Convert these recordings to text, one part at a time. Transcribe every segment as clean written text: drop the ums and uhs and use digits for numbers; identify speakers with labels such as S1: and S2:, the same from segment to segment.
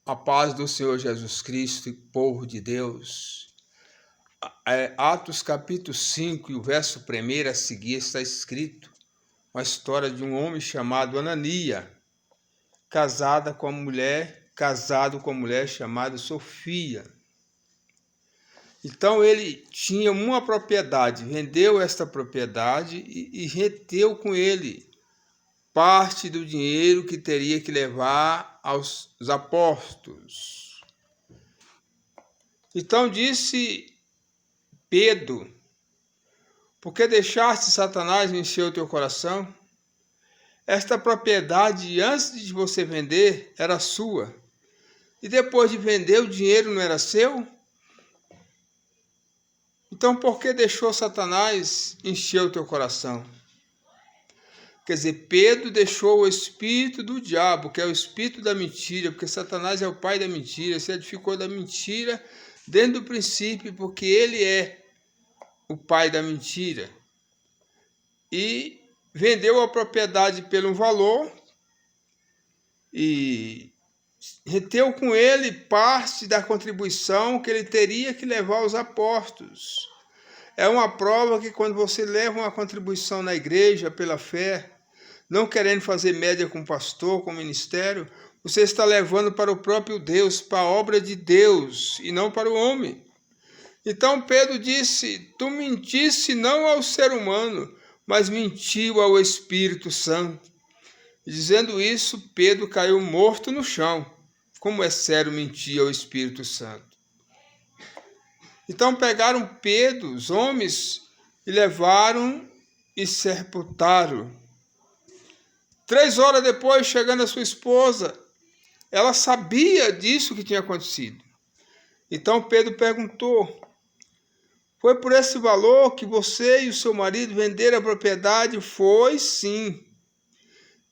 S1: A paz do Senhor Jesus Cristo e povo de Deus. Atos capítulo 5 e o verso 1 a seguir está escrito uma história de um homem chamado Anania, casado com uma mulher chamada Sofia. Então ele tinha uma propriedade, vendeu esta propriedade e reteu com ele parte do dinheiro que teria que levar aos apóstolos. Então disse Pedro: por que deixaste Satanás encher o teu coração? Esta propriedade, antes de você vender, era sua. E depois de vender, o dinheiro não era seu? Então por que deixou Satanás encher o teu coração? Quer dizer, Pedro deixou o espírito do diabo, que é o espírito da mentira, porque Satanás é o pai da mentira, se edificou da mentira desde o princípio, porque ele é o pai da mentira. E vendeu a propriedade pelo valor e reteu com ele parte da contribuição que ele teria que levar aos apóstolos. É uma prova que quando você leva uma contribuição na igreja pela fé, não querendo fazer média com o pastor, com o ministério, você está levando para o próprio Deus, para a obra de Deus e não para o homem. Então Pedro disse: tu mentiste não ao ser humano, mas mentiu ao Espírito Santo. E dizendo isso, Pedro caiu morto no chão. Como é sério mentir ao Espírito Santo? Então pegaram Pedro, os homens, e levaram e sepultaram. 3 horas depois, chegando a sua esposa, ela sabia disso que tinha acontecido. Então Pedro perguntou: foi por esse valor que você e o seu marido venderam a propriedade? Foi sim.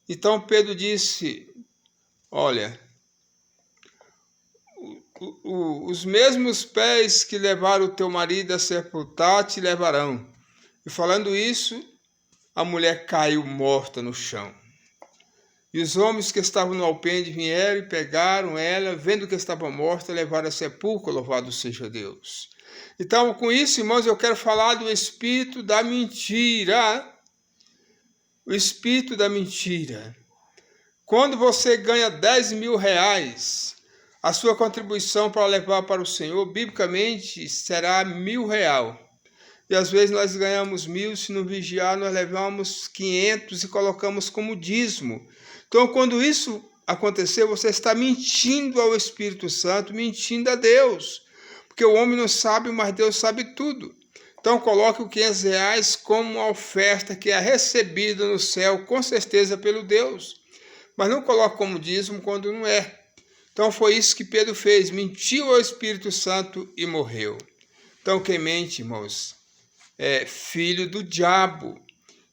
S1: Então Pedro disse: olha, os mesmos pés que levaram o teu marido a sepultar te levarão. E falando isso, a mulher caiu morta no chão. E os homens que estavam no alpendre vieram e pegaram ela, vendo que estava morta, levaram a sepulcro, louvado seja Deus. Então, com isso, irmãos, eu quero falar do espírito da mentira. O espírito da mentira. Quando você ganha 10 mil reais, a sua contribuição para levar para o Senhor, biblicamente, será R$1.000. E às vezes nós ganhamos 1.000, se não vigiar, nós levamos 500 e colocamos como dízimo. Então, quando isso acontecer, você está mentindo ao Espírito Santo, mentindo a Deus. Porque o homem não sabe, mas Deus sabe tudo. Então, coloque os R$500 como uma oferta que é recebida no céu, com certeza, pelo Deus. Mas não coloque como dízimo quando não é. Então, foi isso que Pedro fez. Mentiu ao Espírito Santo e morreu. Então, quem mente, irmãos, é filho do diabo.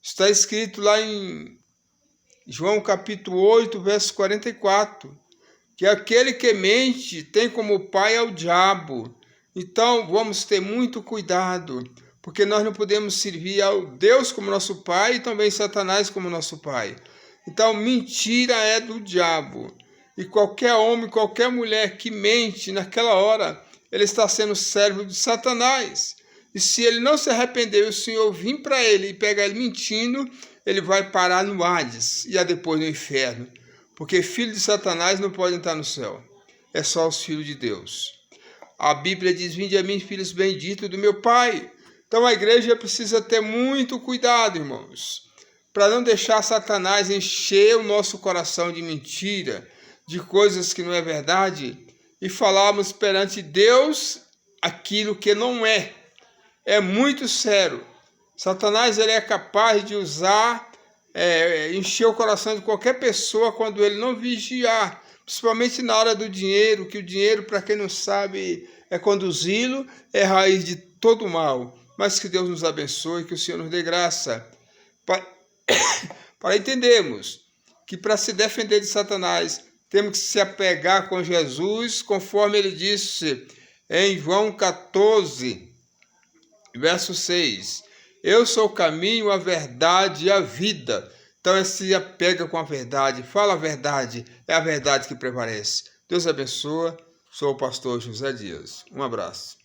S1: Está escrito lá em João capítulo 8, verso 44, que aquele que mente tem como pai é o diabo. Então vamos ter muito cuidado, porque nós não podemos servir ao Deus como nosso pai e também Satanás como nosso pai. Então mentira é do diabo. E qualquer homem, qualquer mulher que mente naquela hora, ele está sendo servo de Satanás. E se ele não se arrepender e o Senhor vir para ele e pegar ele mentindo, ele vai parar no Hades e depois no inferno. Porque filho de Satanás não pode entrar no céu. É só os filhos de Deus. A Bíblia diz: vinde a mim, filhos benditos do meu Pai. Então a igreja precisa ter muito cuidado, irmãos, para não deixar Satanás encher o nosso coração de mentira, de coisas que não é verdade, e falarmos perante Deus aquilo que não é. É muito sério. Satanás ele é capaz de usar, encher o coração de qualquer pessoa quando ele não vigiar, principalmente na hora do dinheiro, que o dinheiro, para quem não sabe, é conduzi-lo, é raiz de todo mal. Mas que Deus nos abençoe, que o Senhor nos dê graça para entendermos que para se defender de Satanás, temos que se apegar com Jesus, conforme ele disse em João 14, verso 6. Eu sou o caminho, a verdade e a vida. Então, se apega com a verdade, fala a verdade, é a verdade que prevalece. Deus abençoe. Sou o pastor José Dias. Um abraço.